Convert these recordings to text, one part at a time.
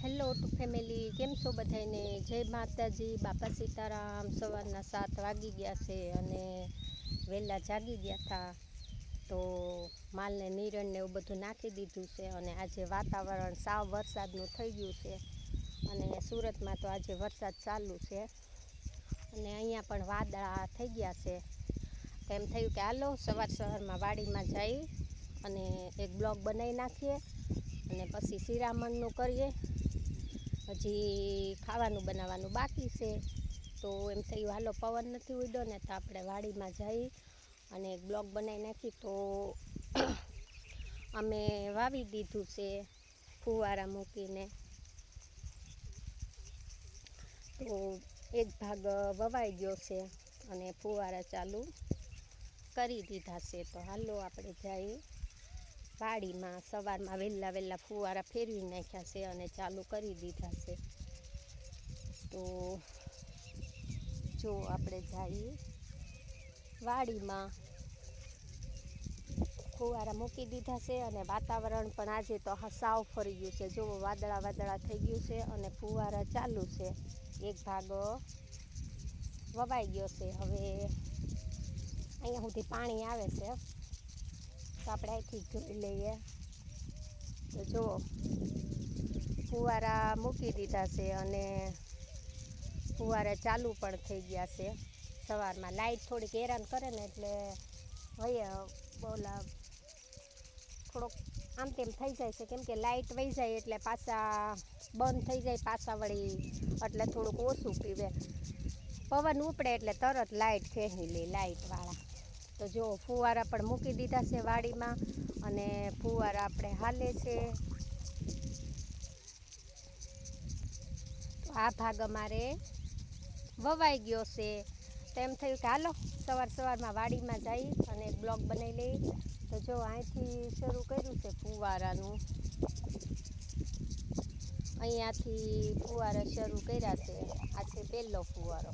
Hello two family, કેમ છો બધાને? જય માતાજી, બાપા સીતારામ. સવારના 7 વાગી ગયા છે અને વહેલા જાગી ગયા હતા તો માલને નિરણ ને એવું બધું નાખી દીધું છે. અને આજે વાતાવરણ સાવ વરસાદનું થઈ ગયું છે અને સુરતમાં તો આજે વરસાદ ચાલુ છે અને અહીંયા પણ વાદળા થઈ ગયા છે. તો એમ થયું કે હાલો સવારમાં વાડીમાં જઈ અને એક બ્લોગ બનાવી નાખીએ અને પછી શિરામણનું કરીએ. હજી ખાવાનું બનાવવાનું બાકી છે તો એમ થયું હાલો પવન નથી ઉડ્યો ને તો આપણે વાડીમાં જઈ અને એક બ્લોગ બનાવી નાખી. તો અમે વાવી દીધું છે ફુવારા મૂકીને. તો એક ભાગ વવાઈ ગયો છે અને ફુવારા ચાલુ કરી દીધા છે. તો હાલો આપણે જઈએ વાડીમાં. સવારમાં વહેલા ફુવારા ફેરવી નાખ્યા છે અને ચાલુ કરી દીધા છે. તો જો આપણે જઈએ વાડીમાં. ફુવારા મૂકી દીધા છે અને વાતાવરણ પણ આજે તો સાવ ફરી ગયું છે. જો વાદળા થઈ ગયું છે અને ફુવારા ચાલુ છે. એક ભાગ વવાઈ ગયો છે. હવે અહીંયા સુધી પાણી આવે છે તો આપણે અહીંથી જોઈ લઈએ. તો જુઓ ફુવારા મૂકી દીધા છે અને ફુવારા ચાલુ પણ થઈ ગયા છે. સવારમાં લાઇટ થોડીક હેરાન કરે ને એટલે બોલા થોડોક આમ તેમ થઈ જાય છે, કેમ કે લાઇટ વહી જાય એટલે પાછા બંધ થઈ જાય પાછા વળી, એટલે થોડુંક ઓછું પીવે. પવન ઉપડે એટલે તરત લાઇટ ખેંચી લે લાઇટવાળા. તો જો ફુવારા પણ મૂકી દીધા છે વાડીમાં અને ફુવારા આપણે હાલે છે. તો આ ભાગ અમારે વવાઈ ગયો છે. તો એમ થયું કે હાલો સવારમાં વાડીમાં જઈ અને એક બ્લોગ બનાવી લઈ. તો જો અહીંથી શરૂ કર્યું છે ફુવારાનું. અહીંયાથી ફુવારા શરૂ કર્યા છે. આ છે પહેલો ફુવારો.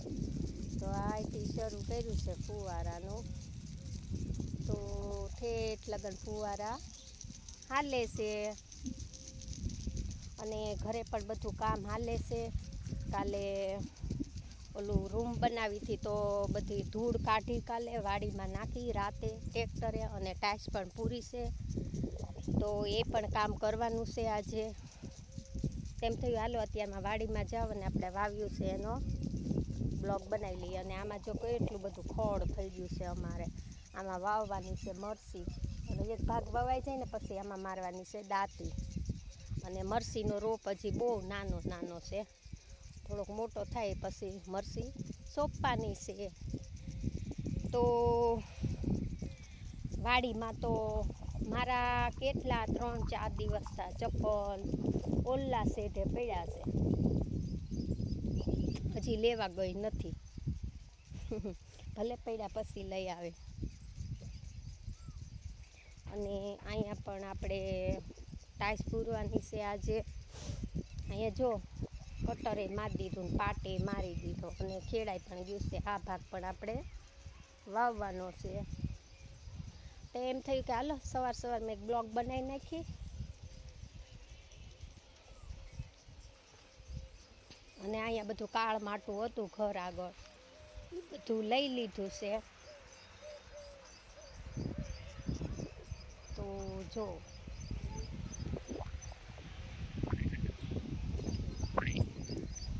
તો અહીંથી શરૂ કર્યું છે ફુવારાનું. તો ઠેઠ લગન ફુવારા હાલે છે અને ઘરે પણ બધું કામ હાલે છે. કાલે ઓલું રૂમ બનાવી હતી તો બધી ધૂળ કાઢી કાલે વાડીમાં નાખી રાતે ટ્રેક્ટરે, અને ટાઈસ પણ પૂરી છે તો એ પણ કામ કરવાનું છે આજે. તેમ થયું હાલો અત્યારમાં વાડીમાં જાવ અને આપણે વાવ્યું છે એનો બ્લોગ બનાવી લઈએ. અને આમાં જો કેટલું બધું ખોળ થઈ ગયું છે અમારે. આમાં વાવવાની છે મરસી, અને એક ભાગ વવાઈ જાય ને પછી આમાં મારવાની છે દાંતી. અને મરસીનો રોપ હજી બહુ નાનો છે, થોડોક મોટો થાય પછી મરસી સોંપવાની છે. તો વાડીમાં તો મારા કેટલા 3-4 દિવસના ચપ્પલ ઓલ્લા શેઢે પડ્યા છે, હજી લેવા ગઈ નથી. ભલે પડ્યા પછી લઈ આવે. અને અહીંયા પણ આપણે ટાઈસ પૂરવાની છે આજે. અહીંયા જો કટરે મારી દીધું ને પાટે મારી દીધો અને ખેડાઈ પણ ગયું છે. આ ભાગ પણ આપણે વાવવાનો છે. તો એમ થયું કે હાલો સવારમાં એક બ્લોગ બનાવી નાખી. અને અહીંયા બધું કાળ માટું હતું ઘર આગળ, બધું લઈ લીધું છે. તો જો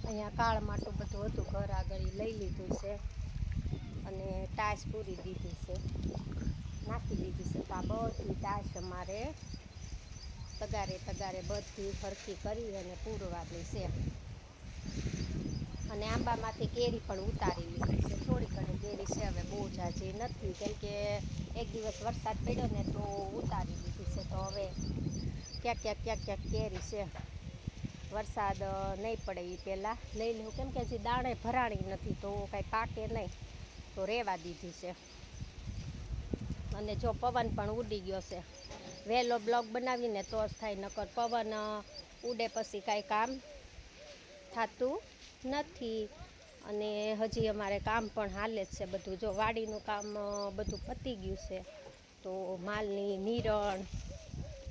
અહીંયા કાળ માટું બધું હતું ઘર આગળ, લઈ લીધું છે અને ટાઈસ પૂરી દીધી છે, નાખી દીધી છે. તો આ બધી ટાઈસ અમારે તગારે બધી ફરકી કરી અને પૂરવાની છે. અને આંબામાંથી કેરી પણ ઉતારી લીધી છે. થોડી ઘણી કેરી છે, હવે બહુ ઝાઝી નથી, કેમ કે એક દિવસ વરસાદ પડ્યો ને તો ઉતારી લીધી છે. તો હવે ક્યાંક કેરી છે. વરસાદ નહીં પડે એ પહેલાં લઈ લઉં, કેમ કે હજી દાણે ભરાણી નથી તો કાંઈ પાકે નહીં, તો રહેવા દીધી છે. અને જો પવન પણ ઉડી ગયો છે. વહેલો બ્લોગ બનાવીને તો જ થાય, નકર પવન ઉડે પછી કાંઈ કામ થતું નથી. અને હજી અમારે કામ પણ હાલે જ છે બધું. જો વાડીનું કામ બધું પતી ગયું છે. તો માલની નિરણ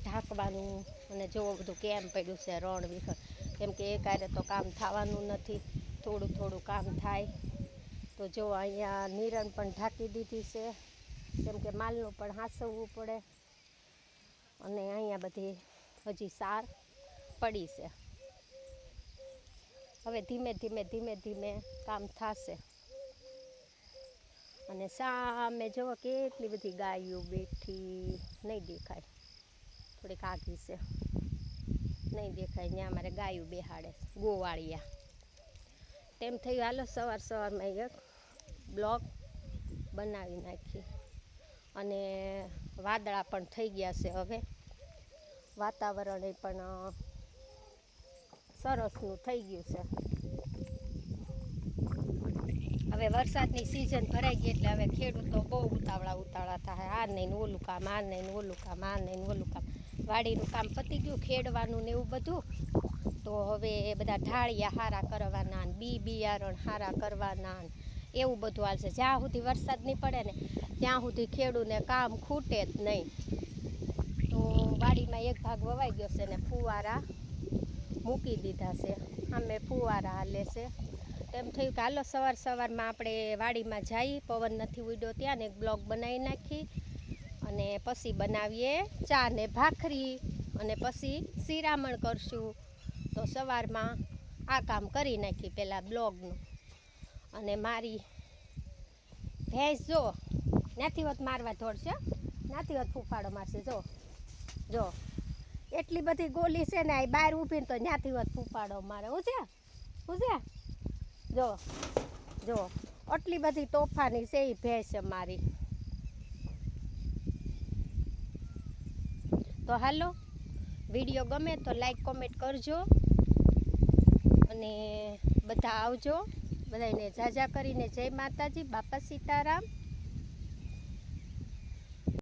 ઢાંકવાનું અને જો બધું કેમ પડ્યું છે રણ વિખર. કેમ કે એ કારે તો કામ થવાનું નથી, થોડું થોડું કામ થાય. તો જો અહીંયા નિરણ પણ ઢાંકી દીધી છે, કેમ કે માલનું પણ હાંસવવું પડે. અને અહીંયા બધી હજી સાર પડી છે. હવે ધીમે ધીમે કામ થશે. અને સામે જો કેટલી બધી ગાયો બેઠી, નહીં દેખાય, થોડીક આઘી છે, નહીં દેખાય. ત્યાં અમારે ગાયું બેહાડે, ગોવાળિયા. તેમ થયું હાલો સવારમાં એક બ્લોગ બનાવી નાખી. અને વાદળા પણ થઈ ગયા છે, હવે વાતાવરણ પણ સરસનું થઈ ગયું છે. હવે વરસાદની સિઝન ભરાઈ ગઈ એટલે હવે ખેડૂતો બહુ ઉતાવળા થાય. આ નહીં ને ઓલું કામ, આ નહીં ને ઓલું કામ, આ નહીં ને ઓલું કામ. વાડીનું કામ પતી ગયું, ખેડવાનું ને એવું બધું. તો હવે બધા ઢાળિયા હારા કરવાના, બિયારણ હારા કરવાના, એવું બધું હાલશે. જ્યાં સુધી વરસાદ નહીં પડે ને ત્યાં સુધી ખેડૂને કામ ખૂટે જ નહીં. તો વાડીમાં એક ભાગ વવાઈ ગયો છે ને ફુવારા મૂકી દીધા છે, અમે ફુવારા હાલે છે. એમ થયું કે હાલો સવારમાં આપણે વાડીમાં જઈ, પવન નથી ઉડ્યો ત્યાં ને એક બ્લોગ બનાવી નાખી. અને પછી બનાવીએ ચા ને ભાખરી, અને પછી શિરામણ કરશું. તો સવારમાં આ કામ કરી નાખી પહેલાં બ્લોગનું. અને મારી ભેંસ જો ત્યાંથી હોત મારવા દોડશે, ત્યાંથી હોત ફૂફાડો મારશે. જો એટલી બધી ગોલી છે ને, આ બહાર ઊભીને તો ત્યાંથી હોત ફૂફાડો મારે. હું છે જો આટલી બધી તોફાની છે એ ભેંસ મારી. તો હાલો, વિડીયો ગમે તો લાઈક કોમેન્ટ કરજો. અને બધા આવજો, બધાને જાજા કરીને જય માતાજી, બાપા સીતારામ.